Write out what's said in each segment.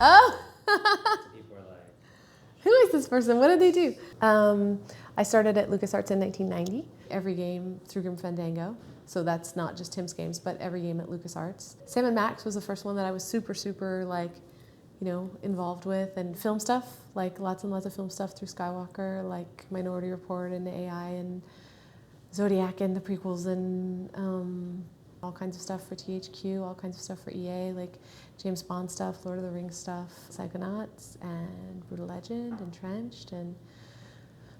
Oh! People are like, who is this person? What did they do? I started at LucasArts in 1990. Every game through Grim Fandango. So that's not just Tim's games, but every game at LucasArts. Sam & Max was the first one that I was super, super, like, you know, involved with. And film stuff, like lots and lots of film stuff through Skywalker, like Minority Report and AI and Zodiac and the prequels and all kinds of stuff for THQ, all kinds of stuff for EA, like James Bond stuff, Lord of the Rings stuff, Psychonauts and Brutal Legend, Entrenched, and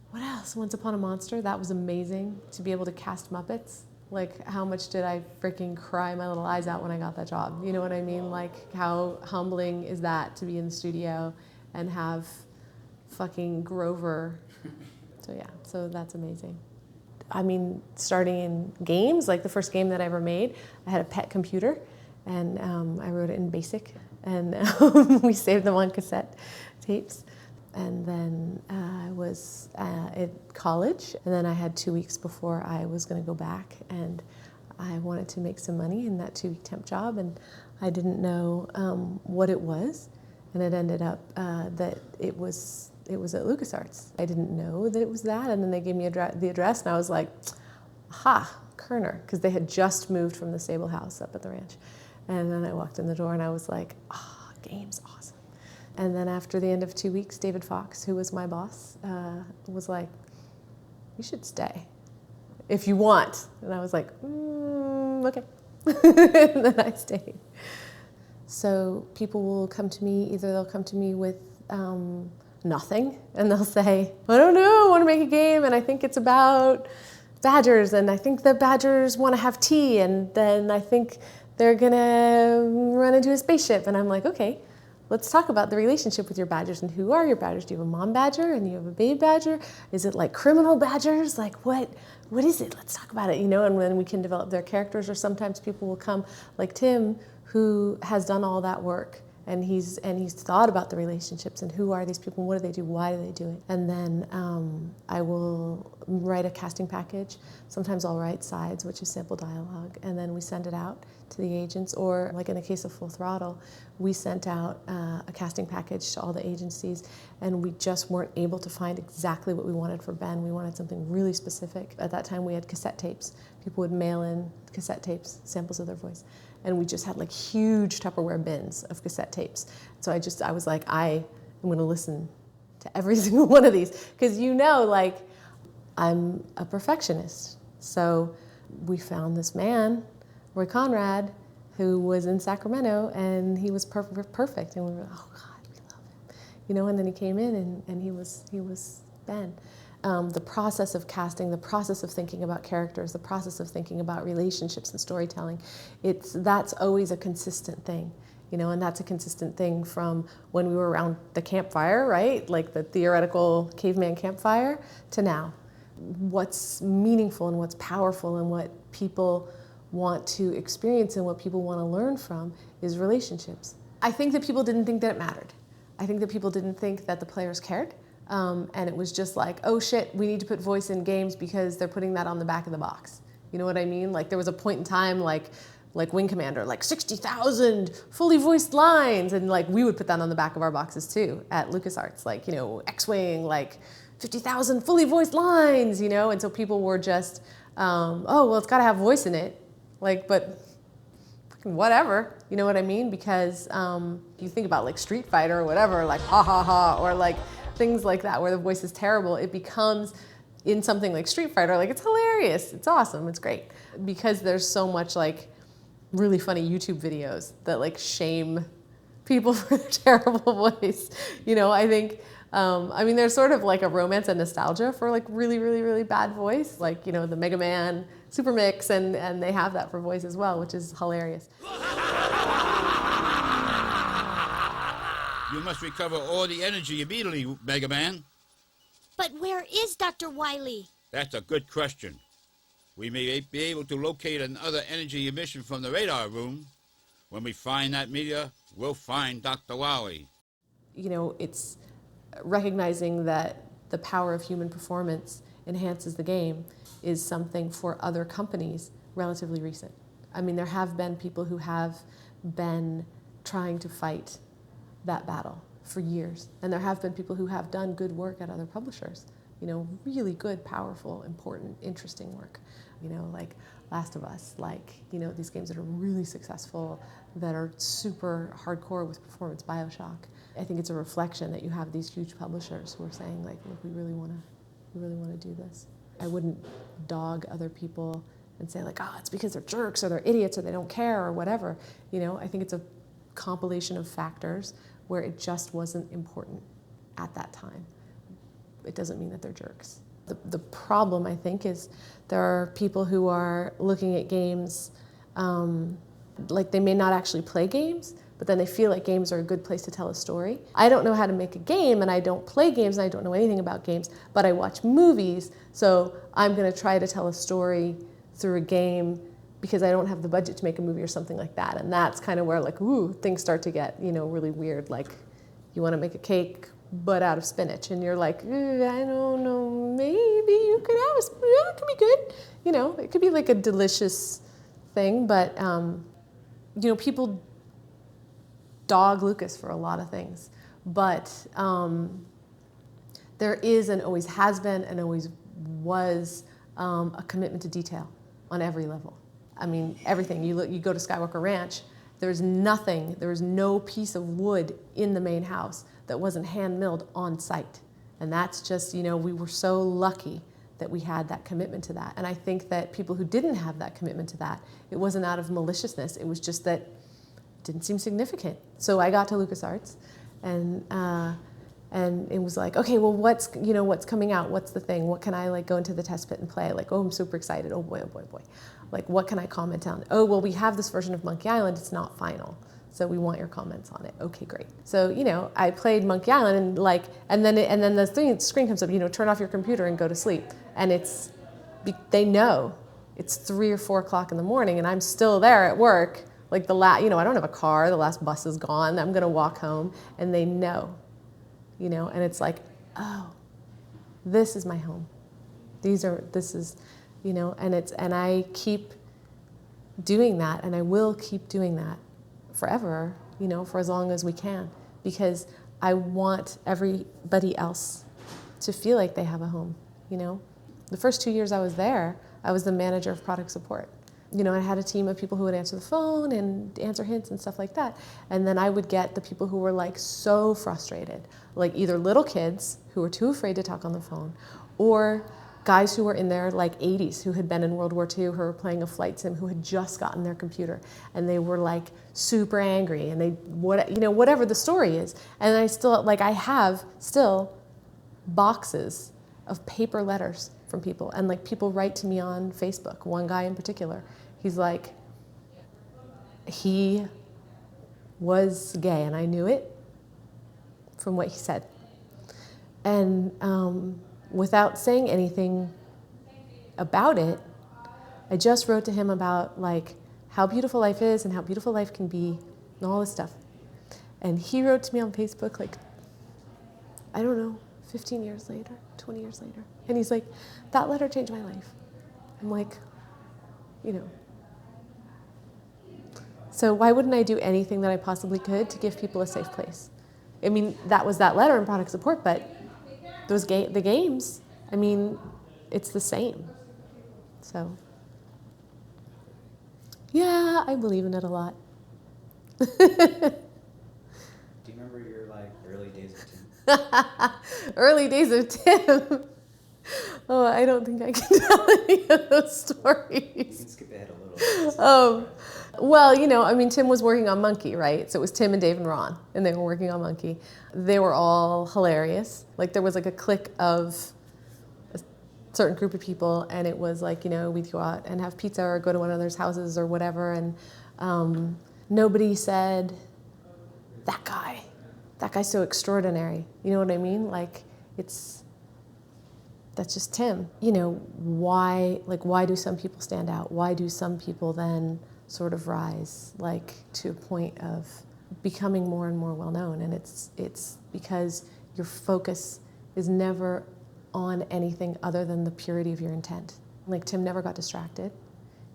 what else? Once Upon a Monster. That was amazing to be able to cast Muppets. Like, how much did I freaking cry my little eyes out when I got that job? You know what I mean? Like, how humbling is that to be in the studio and have fucking Grover. So yeah, so that's amazing. I mean, starting in games, like the first game that I ever made, I had a pet computer, and I wrote it in BASIC, and we saved them on cassette tapes. And then I was at college, and then I had 2 weeks before I was going to go back, and I wanted to make some money in that 2-week temp job, and I didn't know what it was, and it ended up that it was at LucasArts. I didn't know that it was that, and then they gave me the address, and I was like, aha, Kerner, because they had just moved from the Sable House up at the ranch. And then I walked in the door, and I was like, ah, game's awesome. And then after the end of 2 weeks, David Fox, who was my boss, was like, you should stay if you want. And I was like, okay. And then I stayed. So people will come to me, either they'll come to me with nothing, and they'll say, I don't know, I want to make a game, and I think it's about badgers, and I think the badgers want to have tea, and then I think they're going to run into a spaceship. And I'm like, okay. Let's talk about the relationship with your badgers, and who are your badgers? Do you have a mom badger and you have a baby badger? Is it like criminal badgers? Like what is it? Let's talk about it, you know, and then we can develop their characters. Or sometimes people will come like Tim, who has done all that work, and he's thought about the relationships and who are these people, and what do they do, why do they do it? And then I will write a casting package. Sometimes I'll write sides, which is sample dialogue, and then we send it out to the agents, or like in the case of Full Throttle, we sent out a casting package to all the agencies, and we just weren't able to find exactly what we wanted for Ben. We wanted something really specific. At that time, we had cassette tapes. People would mail in cassette tapes, samples of their voice, and we just had like huge Tupperware bins of cassette tapes. So I was like, I am going to listen to every single one of these, because you know, like, I'm a perfectionist. So we found this man, Roy Conrad, who was in Sacramento, and he was perfect, and we were like, oh God, we love him, you know. And then he came in, and he was Ben. The process of casting, the process of thinking about characters, the process of thinking about relationships and storytelling, that's always a consistent thing, you know. And that's a consistent thing from when we were around the campfire, right, like the theoretical caveman campfire, to now. What's meaningful and what's powerful and what people want to experience and what people want to learn from is relationships. I think that people didn't think that it mattered. I think that people didn't think that the players cared. And it was just like, oh shit, we need to put voice in games because they're putting that on the back of the box. You know what I mean? Like there was a point in time like Wing Commander, like 60,000 fully voiced lines. And like we would put that on the back of our boxes too at LucasArts, like, you know, X-Wing, like 50,000 fully voiced lines, you know? And so people were just, oh, well, it's gotta have voice in it. Like, but fucking whatever, you know what I mean? Because you think about like Street Fighter or whatever, like ha ha ha, or like things like that where the voice is terrible, it becomes, in something like Street Fighter, like it's hilarious, it's awesome, it's great. Because there's so much like really funny YouTube videos that like shame people for their terrible voice. You know, I think, I mean, there's sort of like a romance and nostalgia for like really, really, really bad voice, like, you know, the Mega Man Super Mix, and they have that for voice as well, which is hilarious. You must recover all the energy immediately, Mega Man. But where is Dr. Wily? That's a good question. We may be able to locate another energy emission from the radar room. When we find that meteor, we'll find Dr. Wily. You know, it's recognizing that the power of human performance enhances the game is something for other companies relatively recent. I mean, there have been people who have been trying to fight that battle for years. And there have been people who have done good work at other publishers, really good, powerful, important, interesting work, like Last of Us, like, these games that are really successful, that are super hardcore with performance, BioShock. I think it's a reflection that you have these huge publishers who are saying, like, look, we really want to do this. I wouldn't dog other people and say, like, oh, it's because they're jerks or they're idiots or they don't care or whatever. I think it's a compilation of factors where it just wasn't important at that time. It doesn't mean that they're jerks. The problem, I think, is there are people who are looking at games, like they may not actually play games, but then they feel like games are a good place to tell a story. I don't know how to make a game, and I don't play games, and I don't know anything about games, but I watch movies, so I'm going to try to tell a story through a game because I don't have the budget to make a movie or something like that. And that's kind of where, like, ooh, things start to get, really weird. Like, you want to make a cake, but out of spinach, and you're like, I don't know, maybe you could have it could be good. It could be like a delicious thing, but, people dog Lucas for a lot of things, but there is and always has been and always was a commitment to detail on every level. I mean, everything. You go to Skywalker Ranch, there's no piece of wood in the main house that wasn't hand-milled on site. And that's just, we were so lucky that we had that commitment to that. And I think that people who didn't have that commitment to that, it wasn't out of maliciousness, it was just that it didn't seem significant. So I got to LucasArts, and it was like, okay, well, what's coming out? What's the thing? What can I, like, go into the test pit and play? Like, oh, I'm super excited. Oh boy, oh boy, oh boy. Like, what can I comment on? Oh, well, we have this version of Monkey Island. It's not final, so we want your comments on it. Okay, great. So, I played Monkey Island, and then the screen comes up. Turn off your computer and go to sleep. And they know it's 3 or 4 o'clock in the morning, and I'm still there at work. Like I don't have a car. The last bus is gone. I'm gonna walk home, and they know. And it's like, oh, this is my home. And I keep doing that, and I will keep doing that forever, for as long as we can, because I want everybody else to feel like they have a home, The first 2 years I was there, I was the manager of product support. I had a team of people who would answer the phone and answer hints and stuff like that. And then I would get the people who were, like, so frustrated, like either little kids who were too afraid to talk on the phone, or guys who were in their, like, 80s who had been in World War II, who were playing a flight sim, who had just gotten their computer, and they were, like, super angry, and whatever the story is. And I have still boxes of paper letters from people, and, like, people write to me on Facebook. One guy in particular, he's like, he was gay, and I knew it from what he said. And without saying anything about it, I just wrote to him about, like, how beautiful life is and how beautiful life can be and all this stuff. And he wrote to me on Facebook, like, I don't know, 15 years later, 20 years later. And he's like, that letter changed my life. I'm like, So why wouldn't I do anything that I possibly could to give people a safe place? I mean, that was that letter in product support, but the games, I mean, it's the same. So, yeah, I believe in it a lot. Do you remember your, like, early days of Tim? Early days of Tim. Oh, I don't think I can tell any of those stories. You can skip ahead a little. Well, I mean, Tim was working on Monkey, right? So it was Tim and Dave and Ron, and they were working on Monkey. They were all hilarious. Like, there was, like, a clique of a certain group of people, and it was like, we'd go out and have pizza or go to one another's houses or whatever, and nobody said, that guy's so extraordinary. You know what I mean? Like, that's just Tim. Why do some people stand out? Why do some people then sort of rise, like, to a point of becoming more and more well-known? And it's because your focus is never on anything other than the purity of your intent. Like, Tim never got distracted.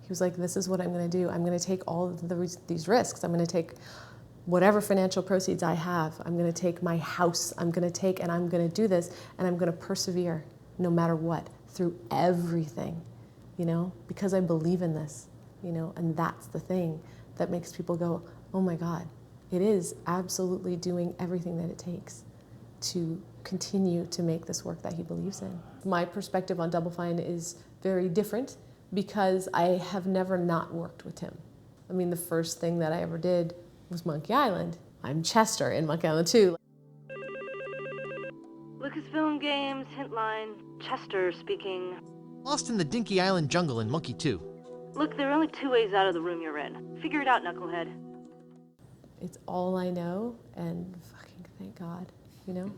He was like, this is what I'm going to do. I'm going to take all of these risks. I'm going to take whatever financial proceeds I have, I'm going to take my house, I'm going to take and I'm going to do this, and I'm going to persevere no matter what, through everything, you know, because I believe in this, you know, and that's the thing that makes people go, oh my God, it is absolutely doing everything that it takes to continue to make this work that he believes in. My perspective on Double Fine is very different because I have never not worked with Tim. I mean, the first thing that I ever did was Monkey Island. I'm Chester in Monkey Island 2. Lucasfilm Games, Hintline, Chester speaking. Lost in the Dinky Island jungle in Monkey 2. Look, there are only 2 ways out of the room you're in. Figure it out, Knucklehead. It's all I know, and fucking thank God, you know?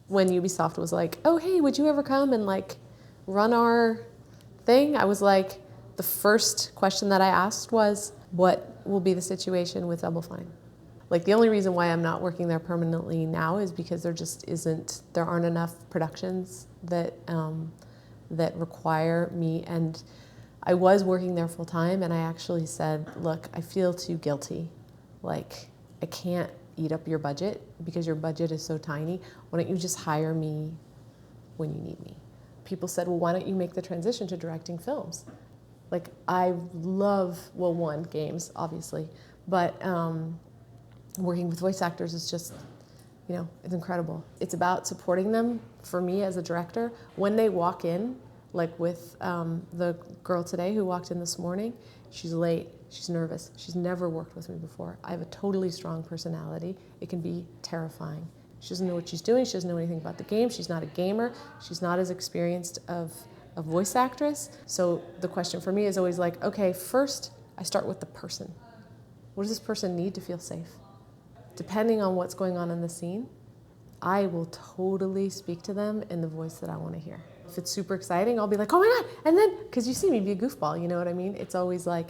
When Ubisoft was like, oh, hey, would you ever come and like run our thing? I was like, the first question that I asked was, what will be the situation with Double Fine? Like, the only reason why I'm not working there permanently now is because there aren't enough productions that that require me. And I was working there full time, and I actually said, look, I feel too guilty. Like, I can't eat up your budget because your budget is so tiny. Why don't you just hire me when you need me? People said, well, why don't you make the transition to directing films? Like, I love, well, one, games, obviously, but working with voice actors is just, you know, it's incredible. It's about supporting them, for me as a director, when they walk in, like with the girl today who walked in this morning. She's late, she's nervous, she's never worked with me before. I have a totally strong personality. It can be terrifying. She doesn't know what she's doing, she doesn't know anything about the game, she's not a gamer, she's not as experienced of a voice actress. So the question for me is always like, okay, first I start with the person. What does this person need to feel safe? Depending on what's going on in the scene, I will totally speak to them in the voice that I want to hear. If it's super exciting, I'll be like, oh my God, and then, because you see me be a goofball, you know what I mean? It's always like,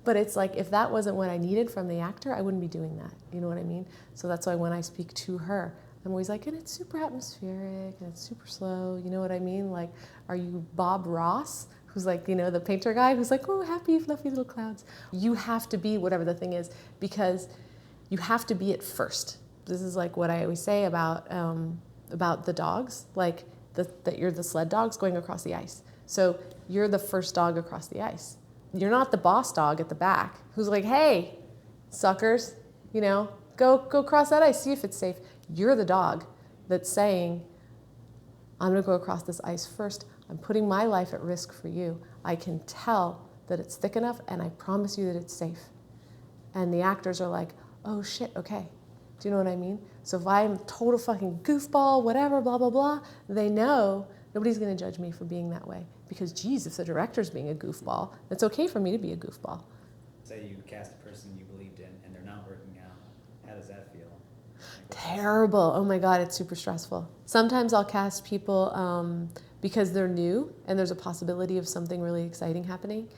but it's like, if that wasn't what I needed from the actor, I wouldn't be doing that, you know what I mean? So that's why when I speak to her, I'm always like, and it's super atmospheric, and it's super slow, you know what I mean? Like, are you Bob Ross, who's like, you know, the painter guy, who's like, oh, happy, fluffy little clouds. You have to be whatever the thing is, because you have to be it first. This is like what I always say about the dogs, like that you're the sled dogs going across the ice. So you're the first dog across the ice. You're not the boss dog at the back who's like, hey, suckers, you know, go cross that ice, see if it's safe. You're the dog that's saying, I'm gonna go across this ice first. I'm putting my life at risk for you. I can tell that it's thick enough, and I promise you that it's safe. And the actors are like, oh shit, okay. Do you know what I mean? So if I'm total fucking goofball, whatever, blah, blah, blah, they know nobody's gonna judge me for being that way. Because geez, if the director's being a goofball, it's okay for me to be a goofball. Say you cast a person you believed in and they're not working out. How does that feel? Terrible. Oh my God, it's super stressful. Sometimes I'll cast people because they're new and there's a possibility of something really exciting happening.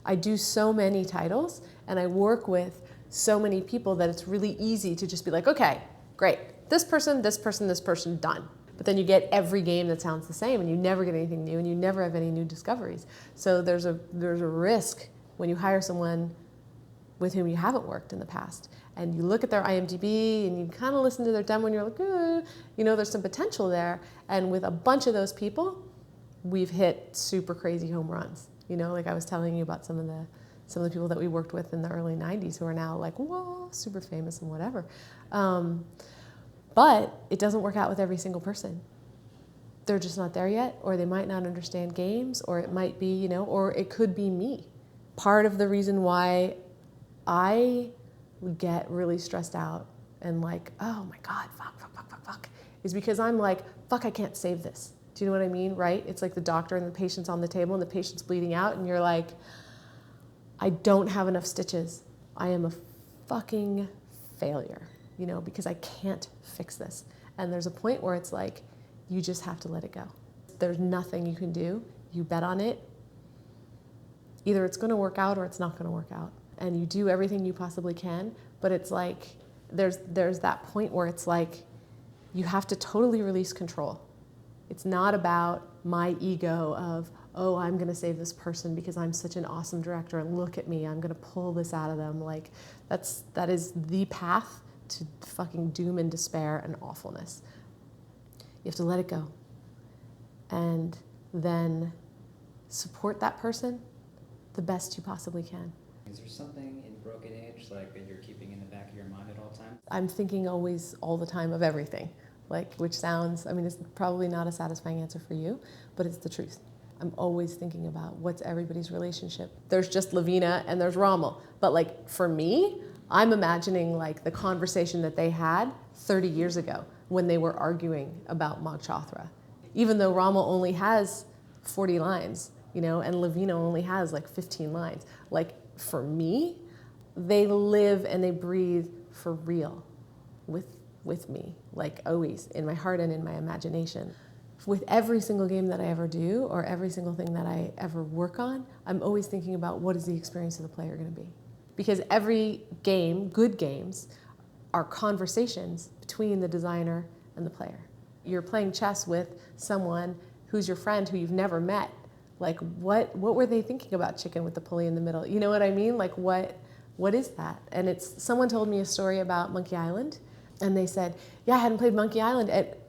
I do so many titles and I work with so many people that it's really easy to just be like, okay, great, this person, done. But then you get every game that sounds the same and you never get anything new and you never have any new discoveries. So there's a risk when you hire someone with whom you haven't worked in the past and you look at their IMDb and you kind of listen to their demo and you're like, you know, there's some potential there. And with a bunch of those people, we've hit super crazy home runs. You know, like I was telling you about some of the people that we worked with in the early 90s who are now like, whoa, super famous and whatever. But it doesn't work out with every single person. They're just not there yet, or they might not understand games, or it might be, you know, or it could be me. Part of the reason why I get really stressed out and like, oh my God, fuck, is because I'm like, fuck, I can't save this. Do you know what I mean, right? It's like the doctor and the patient's on the table and the patient's bleeding out and you're like, I don't have enough stitches. I am a fucking failure, you know, because I can't fix this. And there's a point where it's like, you just have to let it go. There's nothing you can do. You bet on it. Either it's gonna work out or it's not gonna work out. And you do everything you possibly can, but it's like, there's that point where it's like, you have to totally release control. It's not about my ego of, oh, I'm gonna save this person because I'm such an awesome director and look at me, I'm gonna pull this out of them. Like, that is the path to fucking doom and despair and awfulness. You have to let it go. And then support that person the best you possibly can. Is there something in Broken Age like that you're keeping in the back of your mind at all times? I'm thinking always, all the time, of everything. Like, which sounds, I mean, it's probably not a satisfying answer for you, but it's the truth. I'm always thinking about what's everybody's relationship. There's just Lavina and there's Rommel. But like, for me, I'm imagining like the conversation that they had 30 years ago when they were arguing about Mog Chothra. Even though Rommel only has 40 lines, you know, and Lavina only has like 15 lines. Like, for me, they live and they breathe for real with me, like always, in my heart and in my imagination. With every single game that I ever do, or every single thing that I ever work on, I'm always thinking about what is the experience of the player going to be. Because every game, good games, are conversations between the designer and the player. You're playing chess with someone who's your friend who you've never met. Like, what were they thinking about chicken with the pulley in the middle? You know what I mean? Like, what is that? And someone told me a story about Monkey Island, and they said, yeah, I hadn't played Monkey Island at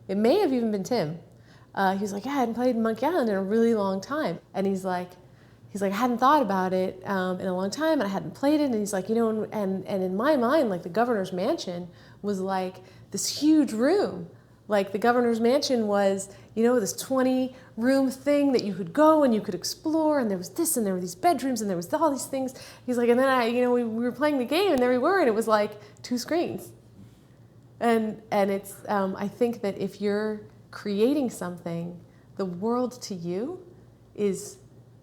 it may have even been Tim. He was like, yeah, I hadn't played Monkey Island in a really long time. And he's like, I hadn't thought about it in a long time, and I hadn't played it. And he's like, you know, and in my mind, like, the governor's mansion was like this huge room. Like, the governor's mansion was, you know, this 20-room thing that you could go and you could explore, and there was this, and there were these bedrooms, and there was all these things. He's like, and then we were playing the game, and there we were, and it was like 2 screens. And it's, I think that if you're creating something, the world to you is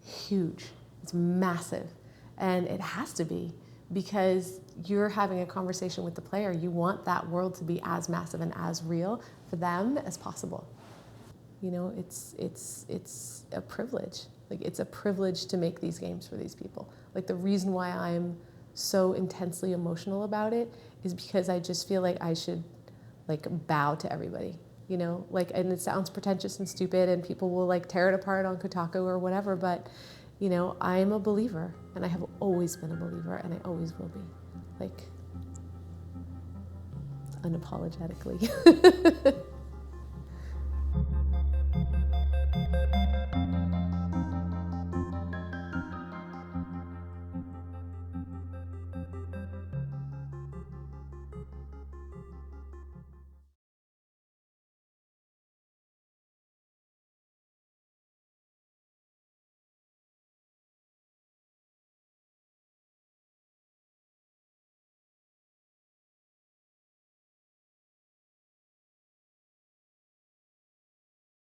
huge. It's massive. And it has to be, because you're having a conversation with the player. You want that world to be as massive and as real for them as possible. You know, it's a privilege. Like, it's a privilege to make these games for these people. Like, the reason why I'm so intensely emotional about it is because I just feel like I should, like, bow to everybody, you know? Like, and it sounds pretentious and stupid, and people will, like, tear it apart on Kotaku or whatever, but, you know, I am a believer, and I have always been a believer, and I always will be. Like, unapologetically.